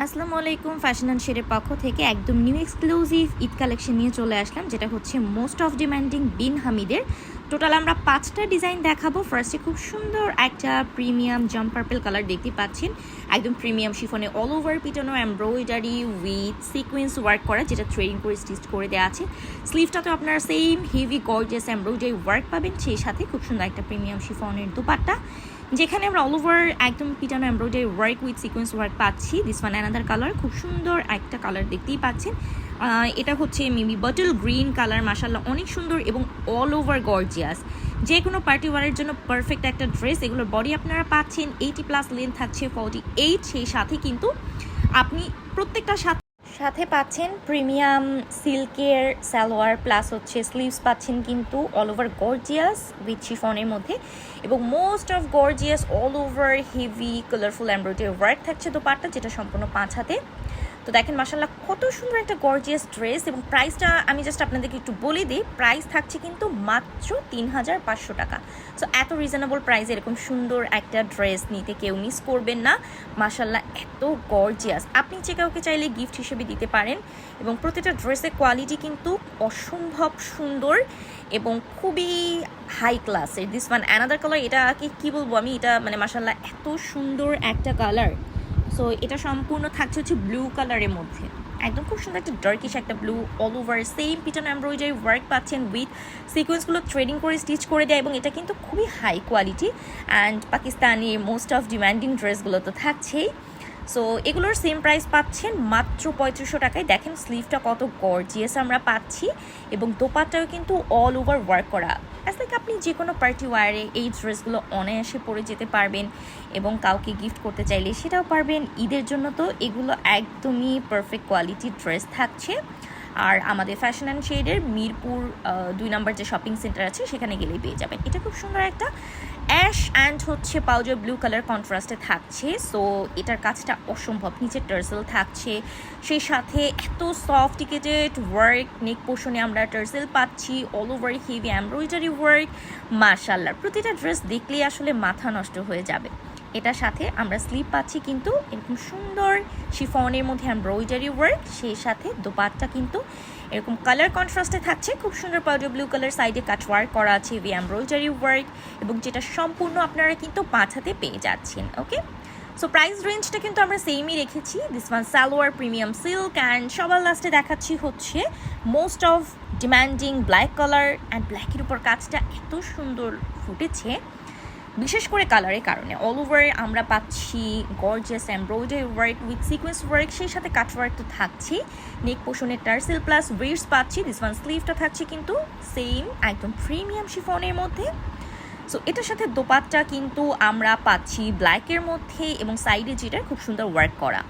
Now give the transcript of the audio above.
আসসালামু আলাইকুম, fashion and শেডের পক্ষ থেকে একদম নিউ এক্সক্লুসিভ ঈদ কালেকশন নিয়ে চলে আসলাম, যেটা হচ্ছে মোস্ট অফ ডিমান্ডিং বিন হামিদের। টোটাল আমরা 5টা ডিজাইন দেখাবো। ফার্স্টে খুব সুন্দর একটা প্রিমিয়াম জাম পার্পল কালার দেখতে পাচ্ছেন, একদম প্রিমিয়াম শিফনে অল ওভার পিটানো এমব্রয়ডারি উইথ সিকোয়েন্স ওয়ার্ক করা, যেটা থ্রেডিং করে স্টিচ করে দেওয়া আছে। স্লিভটাতে আপনারা same heavy gorgeous embroidery work পাবেন, সেই সাথে খুব সুন্দর একটা প্রিমিয়াম শিফনের দুপাট্টা, যেখানে আমরা অল ওভার একদম পিটানো embroidery work with sequence work পাচ্ছি। দিস ওয়ান অ্যানাদার কালার, খুব সুন্দর একটা কালার দেখতেই পাচ্ছেন। এটা হচ্ছে মেবি বটল গ্রিন কালার, মাশাআল্লাহ অনেক সুন্দর এবং অল ওভার গর্জিয়াস। যে কোনো পার্টি ওয়ারের জন্য পারফেক্ট একটা ড্রেস। এগুলোর বডি আপনারা পাচ্ছেন 80+ লেন্থ থাকছে 48, সেই সাথে কিন্তু আপনি প্রত্যেকটা সাথে পাচ্ছেন প্রিমিয়াম সিল্কের সালোয়ার, প্লাস হচ্ছে স্লিভস পাচ্ছেন কিন্তু অল ওভার গর্জিয়াস উইথ শিফনের মধ্যে, এবং most of gorgeous all over heavy colourful embroidery work থাকছে দোপাট্টা, যেটা সম্পূর্ণ 5 হাতে। তো দেখেন মাশাআল্লাহ কত সুন্দর একটা গর্জিয়াস ড্রেস, এবং প্রাইসটা আমি জাস্ট আপনাদেরকে একটু বলে দিই। প্রাইস থাকছে কিন্তু মাত্র 3500 টাকা। সো এত রিজনেবল প্রাইসে এরকম সুন্দর একটা ড্রেস নিতে কেউ মিস করবেন না। মাশাআল্লাহ এত গর্জিয়াস, আপনি যে কাউকে চাইলে গিফট হিসেবে দিতে পারেন, এবং প্রতিটা ড্রেসের কোয়ালিটি কিন্তু অসম্ভব সুন্দর এবং খুবই হাই ক্লাসের। দিস ওয়ান অ্যানাদার কালার, এটাকে কি বলবো আমি, এটা মানে মাশাআল্লাহ এত সুন্দর একটা কালার। সো এটা সম্পূর্ণ থাকছে হচ্ছে ব্লু কালারের মধ্যে, একদম খুব সুন্দর একটা ডার্কিশ একটা ব্লু, অল ওভার সেম পিটানো এমব্রয়ডারি ওয়ার্ক পাচ্ছেন উইথ সিকোয়েন্সগুলো থ্রেডিং করে স্টিচ করে দেয়, এবং এটা কিন্তু খুবই high quality. And Pakistani most of demanding ড্রেসগুলো তো থাকছেই। সো এগুলোর সেম প্রাইস পাচ্ছেন মাত্র 3500 টাকায়। দেখেন স্লিভটা কত গর্জিয়াস আমরা পাচ্ছি, এবং দোপাট্টাও কিন্তু অল ওভার ওয়ার্ক করা। অ্যাজ লাইক আপনি যে কোনো পার্টি ওয়ারে এই ড্রেসগুলো অনায়াসে পরে যেতে পারবেন, এবং কাউকে গিফট করতে চাইলে সেটাও পারবেন। ঈদের জন্য তো এগুলো একদমই পারফেক্ট কোয়ালিটির ড্রেস থাকছে। আর আমাদের ফ্যাশন অ্যান্ড শেডের মিরপুর 2 নম্বর যে শপিং সেন্টার আছে, সেখানে গেলেই পেয়ে যাবেন। এটা খুব সুন্দর একটা অ্যাশ অ্যান্ড হচ্ছে পাউডার ব্লু কালার কন্ট্রাস্টে থাকছে। সো এটার কাজটা অসম্ভব, নিচে টার্সেল থাকছে, সেই সাথে এত সফটিকেটেড ওয়ার্ক। নেক পোর্শনে আমরা টার্সেল পাচ্ছি, all over heavy embroidery work. মাশাআল্লাহ প্রতিটা ড্রেস দেখলেই আসলে মাথা নষ্ট হয়ে যাবে। এটার সাথে আমরা স্লিভ পাচ্ছি কিন্তু এরকম সুন্দর শিফনের মধ্যে এমব্রয়ডারি ওয়ার্ক, সেই সাথে দোপাট্টা কিন্তু এরকম কালার কন্ট্রাস্টে থাকছে, খুব সুন্দর পাউডার ব্লু কালার, সাইডে কাট ওয়ার্ক করা আছে, হেভি এমব্রয়ডারি ওয়ার্ক, এবং যেটা সম্পূর্ণ আপনারা কিন্তু 5 হাতে পেয়ে যাচ্ছেন। ওকে, সো প্রাইস রেঞ্জটা কিন্তু আমরা সেমই রেখেছি। This one salwar premium silk, and সবার লাস্টে দেখাচ্ছি হচ্ছে most of demanding black colour. And ব্ল্যাকের উপর কাজটা এত সুন্দর ফুটেছে, বিশেষ করে কালারের কারণে। অল ওভার আমরা পাচ্ছি gorgeous embroidery work with sequence work, সেই সাথে কাট ওয়ার্ক তো থাকছি। নেক পোর্শনে টার্সেল প্লাস ওয়েস্ট পাচ্ছি। দিস ওয়ান স্লিভটা থাকছে কিন্তু সেম একদম প্রিমিয়াম শিফনের মধ্যে। সো এটার সাথে দোপাট্টা কিন্তু আমরা পাচ্ছি ব্ল্যাকের মধ্যে, এবং সাইডে যেটা খুব সুন্দর ওয়ার্ক করা।